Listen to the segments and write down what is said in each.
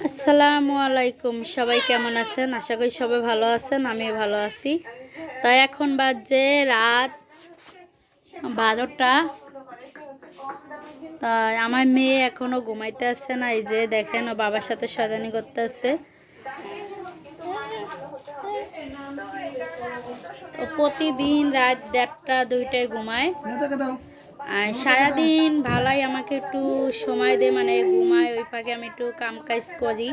আসসালামু আলাইকুম, সবাই কেমন আছেন? আশা করি সবাই ভালো আছেন, আমি ভালো আছি। তাই এখন বাজে রাত 12টা। তাই আমার মেয়ে এখনো ঘুমাইতে আসছে না। এই যে দেখেন, ও বাবার সাথে শয়তানি করতে আছে। তো প্রতিদিন রাত 1:30 2টায় ঘুমায়। আর সারাদিন ভালাই আমাকে একটু সময় দেয়, মানে ঘুমায়, ওই ফাঁকে আমি একটু কাম কাজ করি।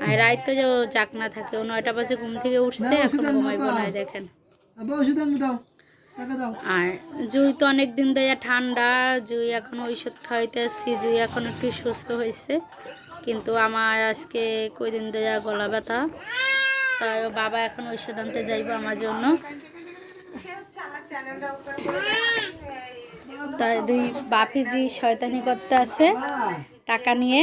আর রাইতে যে যাক না থাকে, ও 9টা বাজে ঘুম থেকে উঠছে, এখন ঘুমাইব না। দেখেন, আর জুই তো অনেক দিন দেয়া ঠান্ডা, জুই এখন ঔষধ খাওয়াইতে আসছি, জুই এখন একটু সুস্থ হয়েছে। কিন্তু আমার আজকে কয়দিন দেয়া গলা ব্যথা, তাই বাবা এখন ঔষধ আনতে যাইব আমার জন্য। তাই দুই বাপিজি শয়তানি করতে আছে টাকা নিয়ে।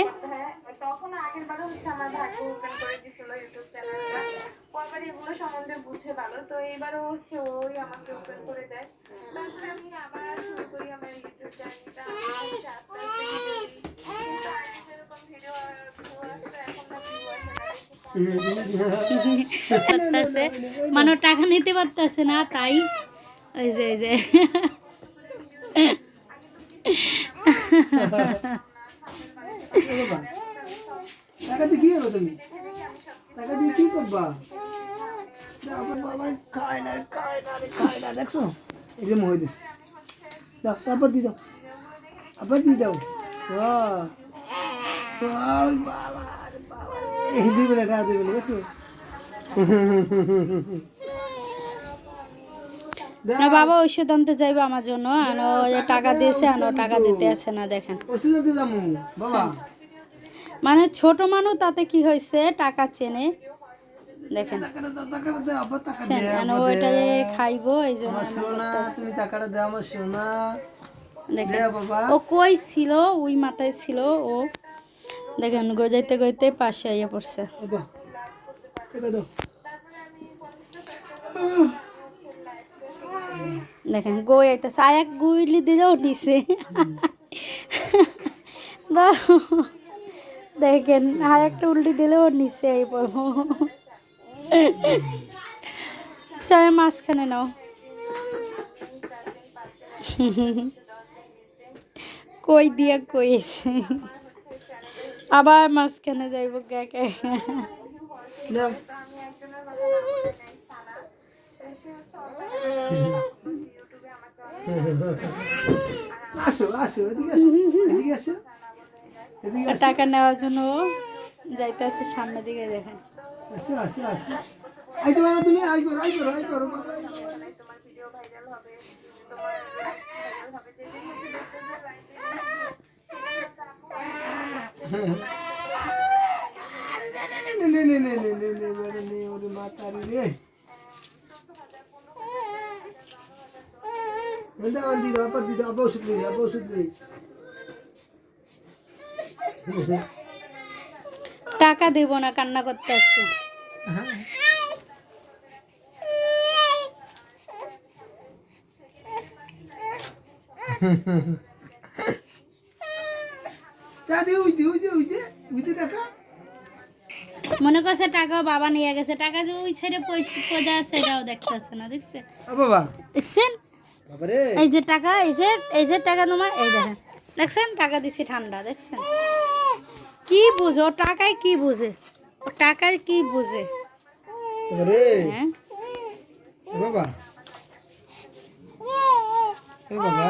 মানে টাকা নিতে পারতেছে না, তাই ওই যে এই যে টাকা দিয়ে কি করবো তুমি? টাকা দিয়ে কি করবা? দেখছো এরকম হয়ে দিস। দাও, তারপর দিয়ে দাও, আবার দিয়ে দাও। দিবে না, টাকা দিবে না, দেখছো? না বাবা ঔষধ আনতে যাইবে আমার জন্য, আনো টাকা দিয়েছে, আনো টাকা দিতে আসে না। দেখেন, ওষুধ আনতে যাবো বাবা। মানে ছোট মানুষ, তাতে কি হয়েছে, টাকা চেনে। দেখেন, ওইটা যে খাইবো, এই জন্য তুমি টাকাটা দাও আমার সোনা। দেখেন, ও কই ছিল, ওই মাথায় ছিল ও। দেখেন, গজাইতে গইতে পাশে আইয়া পড়ছে। দেখেন, গই আইতেছে, আর এক গুইলি দিলেও নিছে। দেখেন, আর একটা উল্টি দিলেও নিচে এই পড়বো। চায় মাঝখানে নাও। কই দিয়া কইছে, আবার মাঝখানে যাইব কে কে। আসো আসো, এদিকে আসো, এদিকে আসো, এদিকে আসো। টাকা নেওয়ার জন্য যাইতে আছে সামনের দিকে। দেখেন, আসো আসো আসো, আইতে পারো তুমি, আই করো আই করো আই করো বাবা। টাকা দেব না, কান্না করতে আসছে। মনে করছে টাকা বাবা নিয়ে গেছে, টাকা যে ওই সাইডে পয়সা আছে, এটাও দেখতেছে না। দেখছে বাবা, দেখছেন, এই যে টাকা, এই যে টাকা তোমার, এই দেখেন, দেখছেন টাকা দিছি ঠান্ডা। দেখছেন কি বুঝে, ও টাকায় কি বুঝে, ও টাকায় কি বুঝে। হ্যাঁ বাবা, বাবা,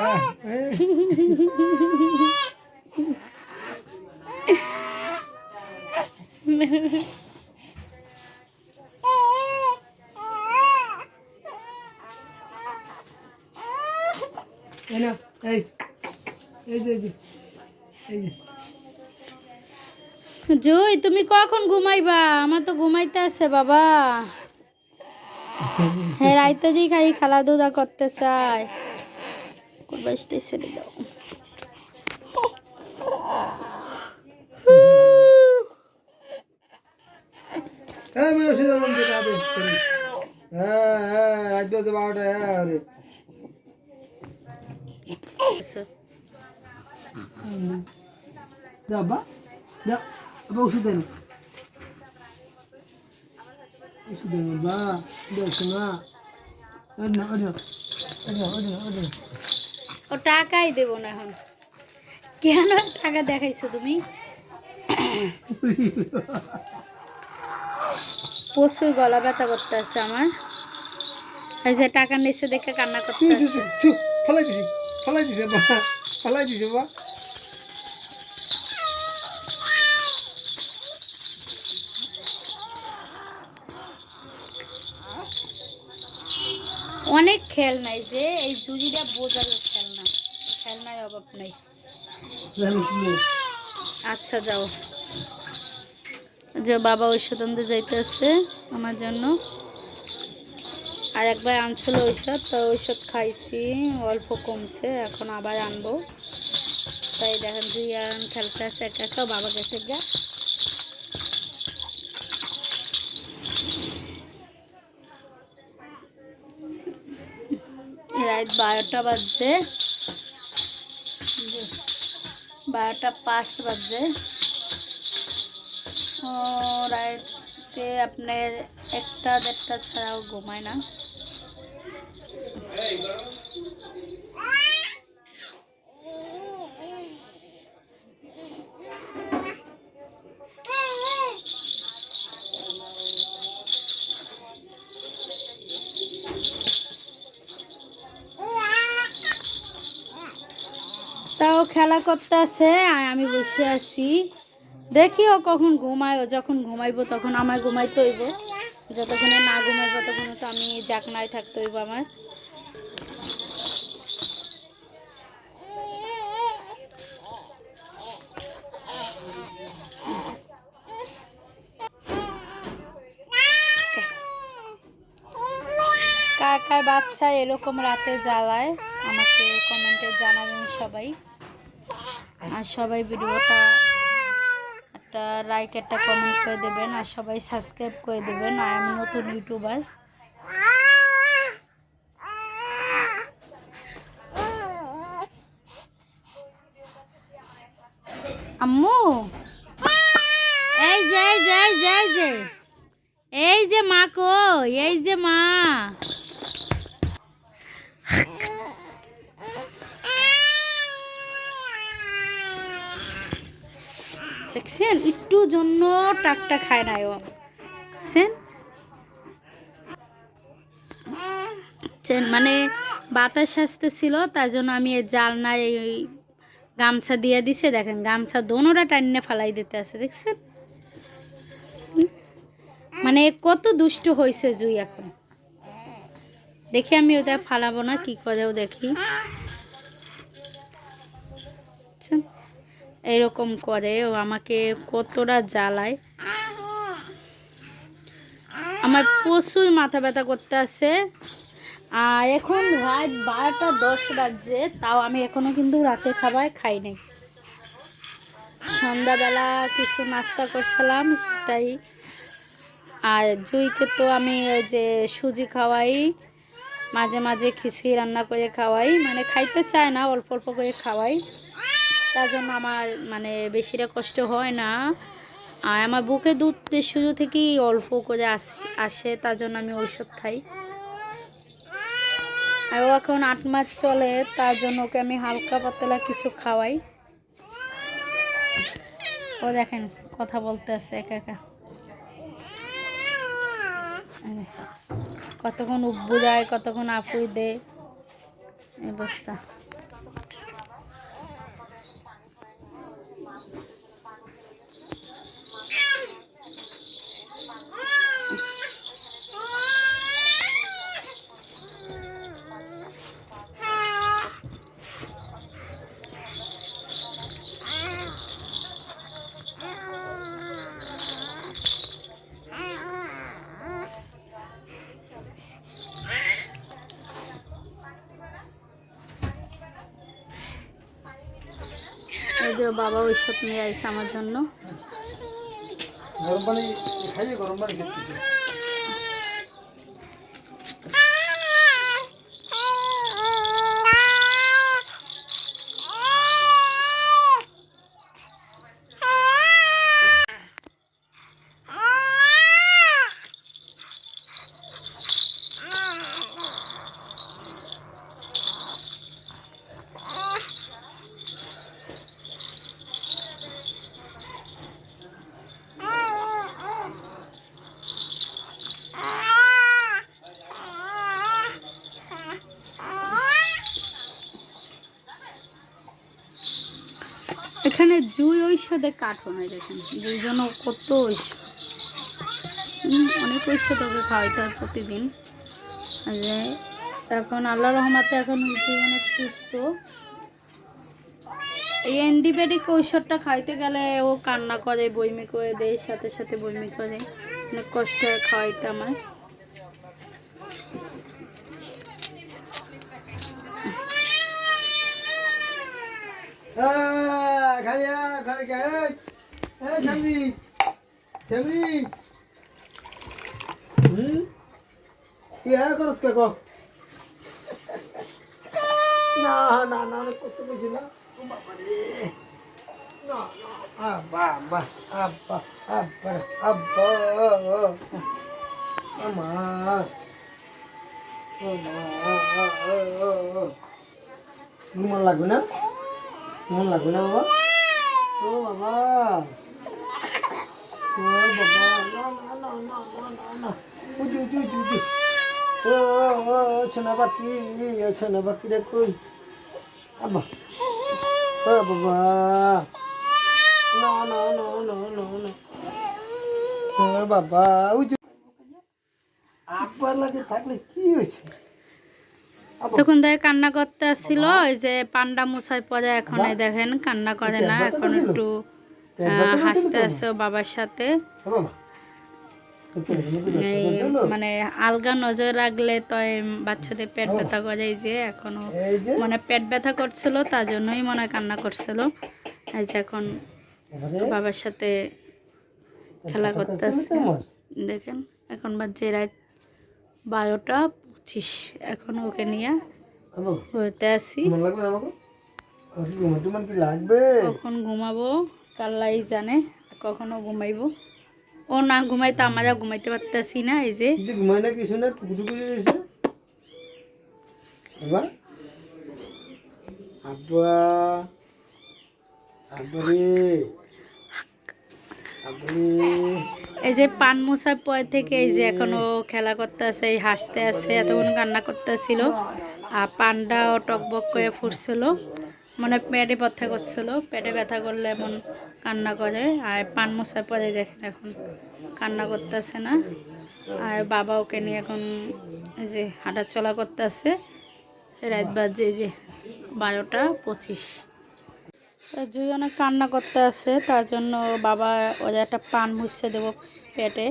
জুই, তুমি কখন ঘুমাইবা? আমার তো ঘুমাইতে আছে বাবা। হ্যাঁ, রাইতে দিয়ে খালি খেলাধুলা করতে চায়। বাসতে ছেড়ে দাও। দে আব্বা দে আব্বা ওষুধ দেন বাবা দে শোনা ও টাকাই দেবো না এখন। কেন টাকা দেখাইছো তুমি? প্রচুর গলা ব্যথা করতে আছে আমার। এই যে টাকা নিচে দেখে কান্না করতে আছে। ফলাই দিছে বা ফলাই দিছে বা অনেক খেলনাই যে এই জুড়িটা বোঝার খেলনা, খেলনার অভাব নেই। আচ্ছা যাও, যে বাবা ঔষধ আনতে যাইতেছে আমার জন্য। আর একবার আনছিল ঔষধ, তো ঔষধ খাইছি, অল্প কমছে, এখন আবার আনবো। তাই দেখেন দুই আন খেলতে আছে একা একা, বাবা গেছে গা। রাত 12টা বাজছে, 12টা 5 বাজছে। ও রাতে আপনার 1টা 1:30 ছাড়াও ঘুমায় না। তাও খেলা করতে আছে আর আমি বসে আছি। দেখি ও কখন ঘুমায়, ও যখন ঘুমাইবো তখন আমার ঘুমাইতে হইব। যতক্ষণে না ঘুমাইবো ততক্ষণে তো আমি জাগনায় থাকতে হইব আমার। কার কার বাচ্চা এরকম রাতে জ্বালায় আমাকে কমেন্টে জানাবেন সবাই। আর সবাই ভিডিওটা একটা লাইক একটা কমেন্ট করে দেবেন, আর সবাই সাবস্ক্রাইব করে দেবেন। আর আমি নতুন ইউটিউবার। আম্মু এই যে এই যে এই যে এই যে এই যে মা কই, এই যে মা। দেখছেন একটু জন্য টাকটা খায় না ও, দেখছেন মানে বাতাস আসতেছিল, তার জন্য আমি এই জালনায় এই গামছা দিয়ে দিছে। দেখেন গামছা দোনোটা টাইনে ফালাই দিতে আছে, দেখছেন মানে কত দুষ্ট হয়েছে জুই। এখন দেখি আমি ওটা ফালাবো না, কি করেও দেখি। এইরকম করে ও আমাকে কতটা জ্বালায়। আমার প্রচুর মাথা ব্যথা করতে আছে। আর এখন রাত 12টা 10 বাজছে, তাও আমি এখনো কিন্তু রাতে খাবার খাই নাই। সন্ধ্যাবেলা কিছু নাস্তা করছিলাম সেটাই। আর জুইকে তো আমি ওই যে সুজি খাওয়াই, মাঝে মাঝে খিচুড়ি রান্না করে খাওয়াই, মানে খাইতে চায় না, অল্প অল্প করে খাওয়াই। তার জন্য আমার মানে বেশিটা কষ্ট হয় না। আর আমার বুকে দুধ শুরু থেকেই অল্প করে আসে, তার জন্য আমি ঔষধ খাই। আর ও এখন 8 মাস চলে, তার জন্য ওকে আমি হালকা পাতলা কিছু খাওয়াই। ও দেখেন কথা বলতে আছে একা একা, কতক্ষণ উব্বু দেয়, কতক্ষণ আপুই দে, অবস্থা। এই যে বাবা ঔষধ নিয়ে আসছে আমার জন্য। গরম পানি খাইয়ে গরম পানি খেতেছে। এখানে জুই ঔষধে কাঠন হয় দেখেন, জুই জন্য কত ঔষধ, অনেক ঔষধ ওকে খাওয়াইতে হয় প্রতিদিন। আর যে এখন আল্লাহ রহমাতে এখন জুই অনেক সুস্থ। এই অ্যান্টিবায়োটিক ঔষধটা খাইতে গেলে ও কান্না করে, বইমি করে দেয়, সাথে সাথে বইমি করে, অনেক কষ্ট হয় খাওয়াইতে আমার। খালিয়া খালি শ্যামলি শ্যামলি কি করস কে কো না না না কত বেশি না বাবা রে না না আব্বা আব্বা আব্বা আব্বা আব্বা আমা ঘুমান লাগবে না, ঘুমান লাগবে না বাবা। ও বাবা, ও বাবা, না না না না না না না, উঠি উঠি উঠি উঠি। ও ও সোনা বাকি, ও সোনা বাকি রে কই আব্বা। ও বাবা, না না না না না না, ও বাবা উঠি। আব্বার লাগে থাকলে কি হয়েছে? তখন দেখে কান্না করতে আসছিল, ওই যে পান্ডা মশাই পরে এখন এই দেখেন কান্না করে না, এখন একটু হাসতে আসছে বাবার সাথে। এই মানে আলগা নজর রাখলে তো বাচ্চাদের পেট ব্যথা করে, এই যে এখনো মানে পেট ব্যথা করছিল, তার জন্যই মনে হয় কান্না করছিল। এই যে এখন বাবার সাথে খেলা করতে আসছে দেখেন। এখন বাজে রাত 12:25, এখন ওকে নিয়ে ঘুরতে আসি। কখন ঘুমাবো কাল্লাই জানে, কখনো ঘুমাইবো। ও না ঘুমাইতে আমরা ঘুমাইতে পারতেছি না, এই যে ঘুমাই না কিছু না, টুকুটুকু রয়েছে বাবা। আব্বা আব্বারে আব্বারে, এই যে পান মশার পর থেকে এই যে এখনো খেলা করতে আছে, হাসতে আছে, এতক্ষণ কান্না করতেছিল। আর পানটাও টকবক করে ফুটছিল, মানে পেটে ব্যথা করছিল, পেটে ব্যথা করলে এমন কান্না করে। আর পান মশার পরে দেখেন এখন কান্না করতেছে না। আর বাবা ওকে নিয়ে এখন এই যে হাঁটা চলা করতে আছে। রাত বাজে যে 12:25। জুই অনেক কান্না করতে আছে, তার জন্য বাবা ওরা একটা পান মুছতে দেবো পেটে।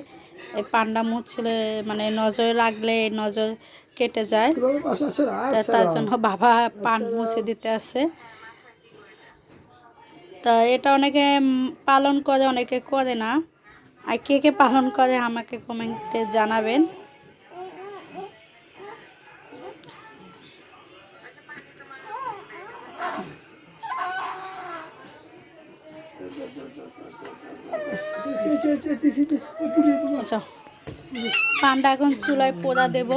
এই পানটা মুছলে মানে নজর লাগলে নজর কেটে যায়, তার জন্য বাবা পান মুছে দিতে আছে। তা এটা অনেকে পালন করে, অনেকে করে না। আর কে কে পালন করে আমাকে কমেন্টে জানাবেন। পানটা এখন চুলায় পোড়া দেব।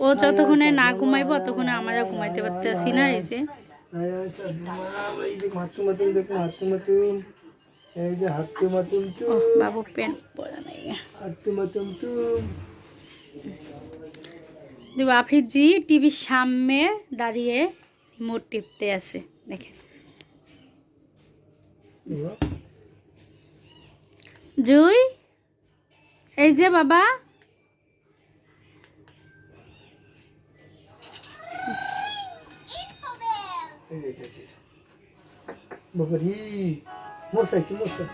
ও যতক্ষণে না ঘুমাইব ততক্ষণে আমরা ঘুমাইতে পারতেছি না। এই যে বাবু প্যান্ট পরা নাই। আফিজ জি টিভির সামনে দাঁড়িয়ে রিমোট টিপতে আছে দেখেন। জুই এই যে বাবা, বাবারি মশাইছি মশা,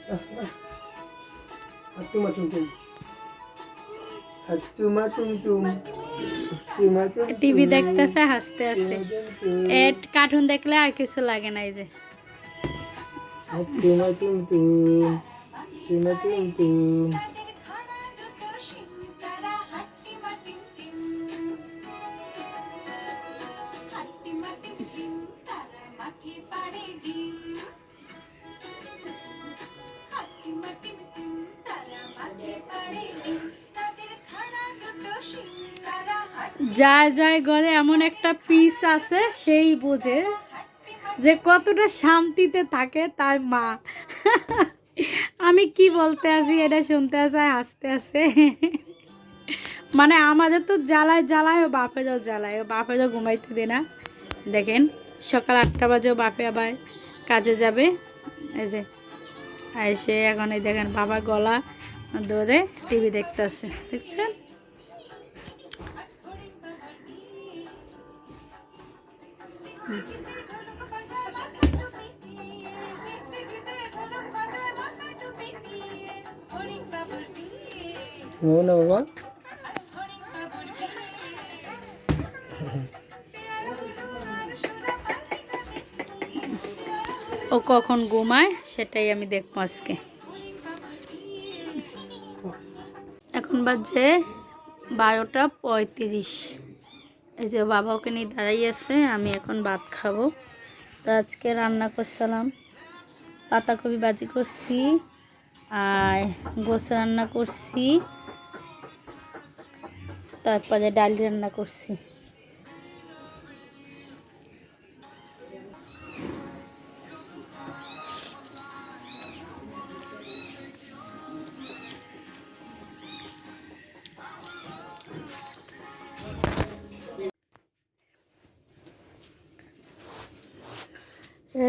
বাস বাস, হাতুমা টুমটুম, হাতুমা টুমটুম, হাতুমা টুমটুম। টিভি দেখতেছে, হাসতে আছে। এড কার্টুন দেখলে আর কিছু লাগে না। এই যে হাতুমা টুমটুম, হাতুমা টুমটুম। যায় যায় ঘরে এমন একটা পিস আছে, সেই বোঝে যে কতটা শান্তিতে থাকে তার মা। আমি কি বলতে আছি এটা শুনতে আছে, হাসতে আছে। মানে আমাদের তো জ্বালায় জ্বালায়, ও বাপে যাও জ্বালায়, ও বাপে যাও ঘুমাইতে দে না। দেখেন সকাল 8টা বাজেও বাপে আবার কাজে যাবে। এই যে এসে এখন এই দেখেন বাবা গলা ধরে টিভি দেখতেছে, দেখছেন? ঘুমাবো না বাবা? ও কখন ঘুমায় সেটাই আমি দেখবো আজকে। এখন বাজে 12টা 35। এই যে বাবা ওকে নিয়ে দাঁড়াই আছে, আমি এখন ভাত খাবো। তো আজকে রান্না করছিলাম পাতাকপি ভাজি করছি, আর গোস রান্না করছি, তারপরে ডাল রান্না করছি।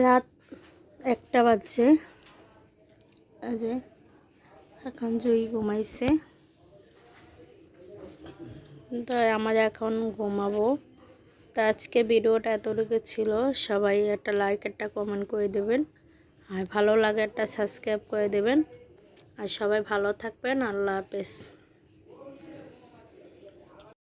রাত 1টা বাজছে। এই যে এখন জুই ঘুমাইছে, তো আমার এখন ঘুমাবো। তো আজকে ভিডিওটা এতটুকু ছিল। সবাই একটা লাইক একটা কমেন্ট করে দেবেন, আর ভালো লাগে একটা সাবস্ক্রাইব করে দেবেন। আর সবাই ভালো থাকবেন। আল্লাহ হাফেজ।